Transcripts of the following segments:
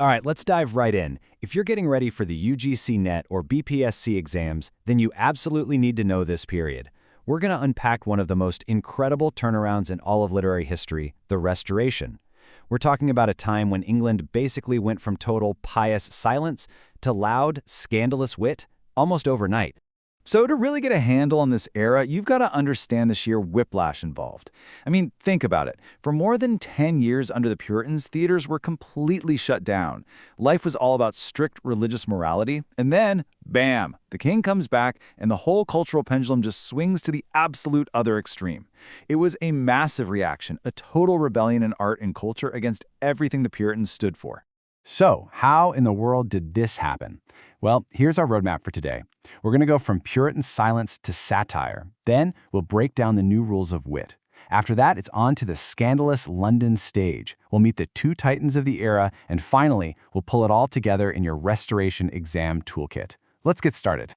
All right, let's dive right in. If you're getting ready for the UGC NET or BPSC exams, then you absolutely need to know this period. We're going to unpack one of the most incredible turnarounds in all of literary history, the Restoration. We're talking about a time when England basically went from total pious silence to loud, scandalous wit almost overnight. So to really get a handle on this era, you've got to understand the sheer whiplash involved. I mean, think about it. For more than 10 years under the Puritans, theaters were completely shut down. Life was all about strict religious morality, and then, bam, the king comes back and the whole cultural pendulum just swings to the absolute other extreme. It was a massive reaction, a total rebellion in art and culture against everything the Puritans stood for. So, how in the world did this happen? Well, here's our roadmap for today. We're going to go from Puritan silence to satire. Then, we'll break down the new rules of wit. After that, it's on to the scandalous London stage. We'll meet the two titans of the era, and finally, we'll pull it all together in your Restoration exam toolkit. Let's get started.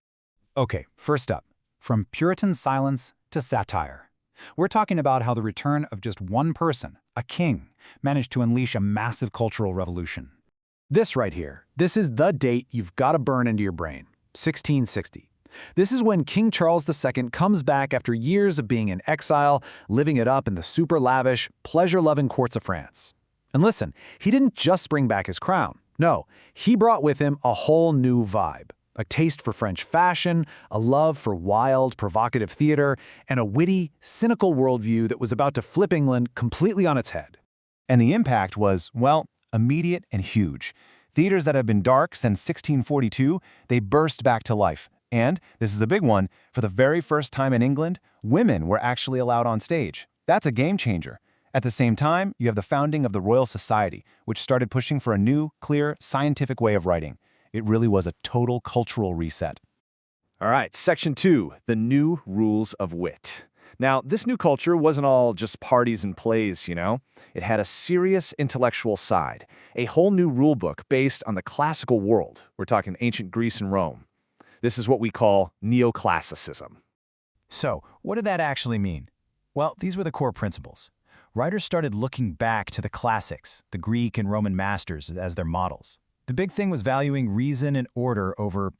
Okay, first up, from Puritan silence to satire. We're talking about how the return of just one person, a king, managed to unleash a massive cultural revolution. This right here, this is the date you've got to burn into your brain, 1660. This is when King Charles II comes back after years of being in exile, living it up in the super lavish, pleasure-loving courts of France. And listen, he didn't just bring back his crown. No, he brought with him a whole new vibe, a taste for French fashion, a love for wild, provocative theater, and a witty, cynical worldview that was about to flip England completely on its head. And the impact was, well, immediate and huge. Theaters that have been dark since 1642, they burst back to life. And, this is a big one, for the very first time in England, women were actually allowed on stage. That's a game changer. At the same time, you have the founding of the Royal Society, which started pushing for a new, clear, scientific way of writing. It really was a total cultural reset. All right, Section 2, the new rules of wit. Now, this new culture wasn't all just parties and plays, you know? It had a serious intellectual side, a whole new rule book based on the classical world. We're talking ancient Greece and Rome. This is what we call neoclassicism. So, what did that actually mean? Well, these were the core principles. Writers started looking back to the classics, the Greek and Roman masters, as their models. The big thing was valuing reason and order over,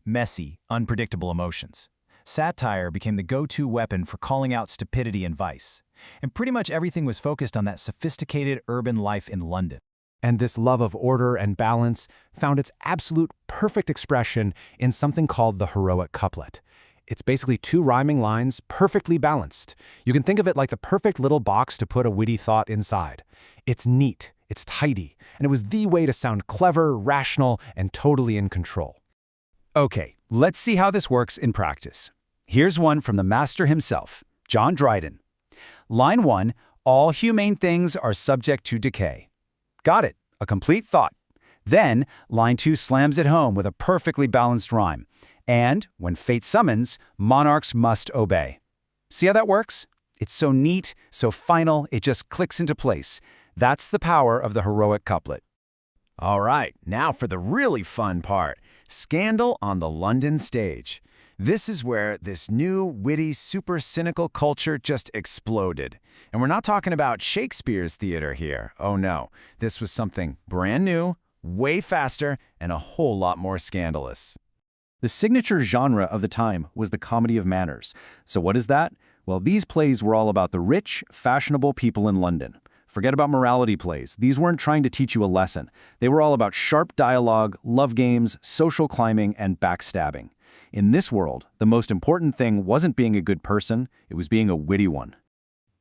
messy, unpredictable emotions. Satire became the go-to weapon for calling out stupidity and vice. And pretty much everything was focused on that sophisticated urban life in London. And this love of order and balance found its absolute perfect expression in something called the heroic couplet. It's basically two rhyming lines, perfectly balanced. You can think of it like the perfect little box to put a witty thought inside. It's neat, it's tidy, and it was the way to sound clever, rational, and totally in control. Okay, let's see how this works in practice. Here's one from the master himself, John Dryden. Line 1, all humane things are subject to decay. Got it, a complete thought. Then, line 2 slams it home with a perfectly balanced rhyme. And, when fate summons, monarchs must obey. See how that works? It's so neat, so final, it just clicks into place. That's the power of the heroic couplet. All right, now for the really fun part. Scandal on the London stage. This is where this new, witty, super cynical culture just exploded. And we're not talking about Shakespeare's theater here. Oh no, this was something brand new, way faster, and a whole lot more scandalous. The signature genre of the time was the comedy of manners. So what is that? Well, these plays were all about the rich, fashionable people in London. Forget about morality plays. These weren't trying to teach you a lesson. They were all about sharp dialogue, love games, social climbing, and backstabbing. In this world, the most important thing wasn't being a good person, it was being a witty one.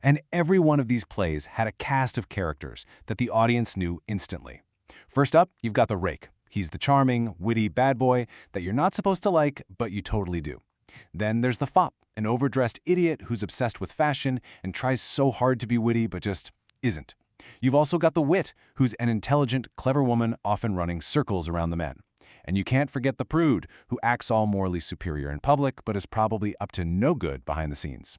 And every one of these plays had a cast of characters that the audience knew instantly. First up, you've got the rake. He's the charming, witty bad boy that you're not supposed to like, but you totally do. Then there's the fop, an overdressed idiot who's obsessed with fashion and tries so hard to be witty but just isn't. You've also got the wit, who's an intelligent, clever woman often running circles around the men. And you can't forget the prude, who acts all morally superior in public but is probably up to no good behind the scenes.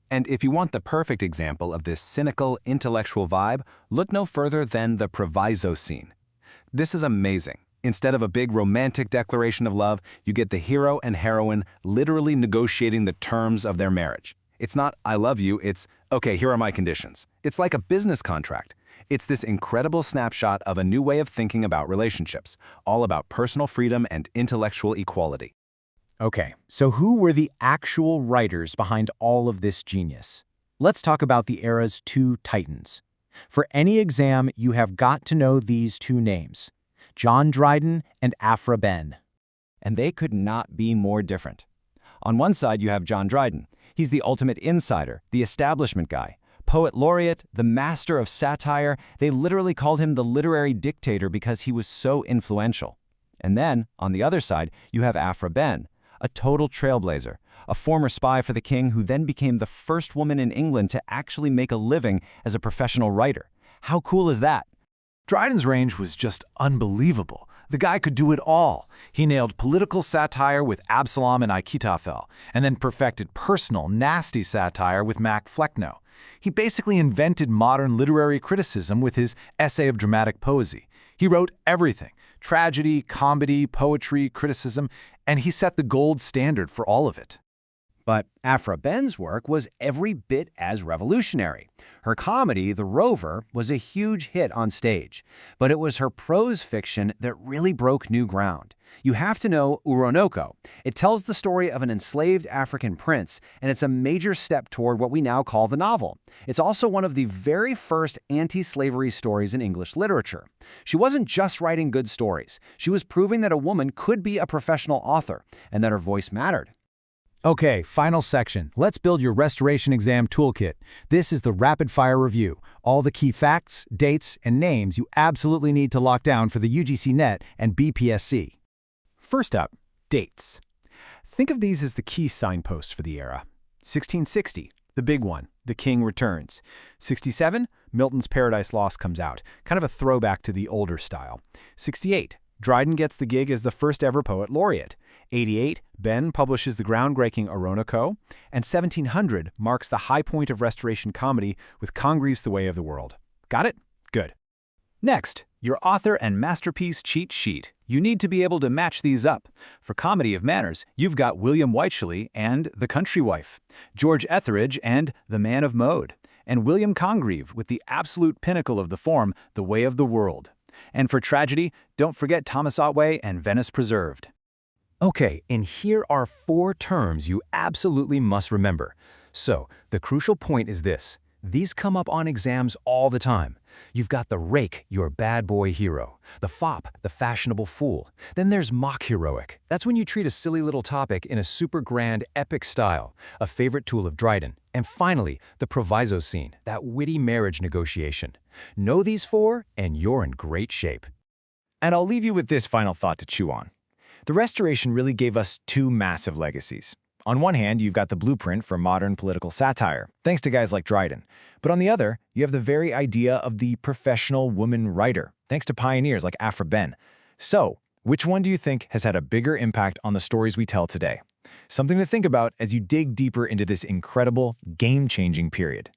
And if you want the perfect example of this cynical, intellectual vibe, look no further than the proviso scene. This is amazing. Instead of a big romantic declaration of love, you get the hero and heroine literally negotiating the terms of their marriage. It's not, I love you, it's, okay, here are my conditions. It's like a business contract. It's this incredible snapshot of a new way of thinking about relationships, all about personal freedom and intellectual equality. Okay, so who were the actual writers behind all of this genius? Let's talk about the era's two titans. For any exam, you have got to know these two names, John Dryden and Aphra Behn. And they could not be more different. On one side, you have John Dryden. He's the ultimate insider, the establishment guy. Poet laureate, the master of satire, they literally called him the literary dictator because he was so influential. And then, on the other side, you have Aphra Behn, a total trailblazer, a former spy for the king who then became the first woman in England to actually make a living as a professional writer. How cool is that? Dryden's range was just unbelievable. The guy could do it all. He nailed political satire with Absalom and Achitophel, and then perfected personal, nasty satire with Mac Flecknoe. He basically invented modern literary criticism with his Essay of Dramatic Poesy. He wrote everything: tragedy, comedy, poetry, criticism, and he set the gold standard for all of it. But Aphra Behn's work was every bit as revolutionary. Her comedy, The Rover, was a huge hit on stage, but it was her prose fiction that really broke new ground. You have to know Uronoko. It tells the story of an enslaved African prince, and it's a major step toward what we now call the novel. It's also one of the very first anti-slavery stories in English literature. She wasn't just writing good stories. She was proving that a woman could be a professional author, and that her voice mattered. Okay, final section. Let's build your restoration exam toolkit. This is the rapid-fire review. All the key facts, dates, and names you absolutely need to lock down for the UGC Net and BPSC. First up, dates. Think of these as the key signposts for the era. 1660, the big one, The King Returns. 67, Milton's Paradise Lost comes out, kind of a throwback to the older style. 68, Dryden gets the gig as the first ever poet laureate. 88, Behn publishes the groundbreaking Oronoco, and 1700 marks the high point of Restoration comedy with Congreve's The Way of the World. Got it? Good. Next, your author and masterpiece cheat sheet. You need to be able to match these up. For comedy of manners, you've got William Wycherley and The Country Wife, George Etheridge and The Man of Mode, and William Congreve with the absolute pinnacle of the form, The Way of the World. And for tragedy, don't forget Thomas Otway and Venice Preserved. Okay, and here are 4 terms you absolutely must remember. So, the crucial point is this. These come up on exams all the time. You've got the rake, your bad boy hero. The fop, the fashionable fool. Then there's mock heroic. That's when you treat a silly little topic in a super grand, epic style, a favorite tool of Dryden. And finally, the proviso scene, that witty marriage negotiation. Know these 4, and you're in great shape. And I'll leave you with this final thought to chew on. The Restoration really gave us 2 massive legacies. On one hand, you've got the blueprint for modern political satire, thanks to guys like Dryden. But on the other, you have the very idea of the professional woman writer, thanks to pioneers like Aphra Behn. So, which one do you think has had a bigger impact on the stories we tell today? Something to think about as you dig deeper into this incredible, game-changing period.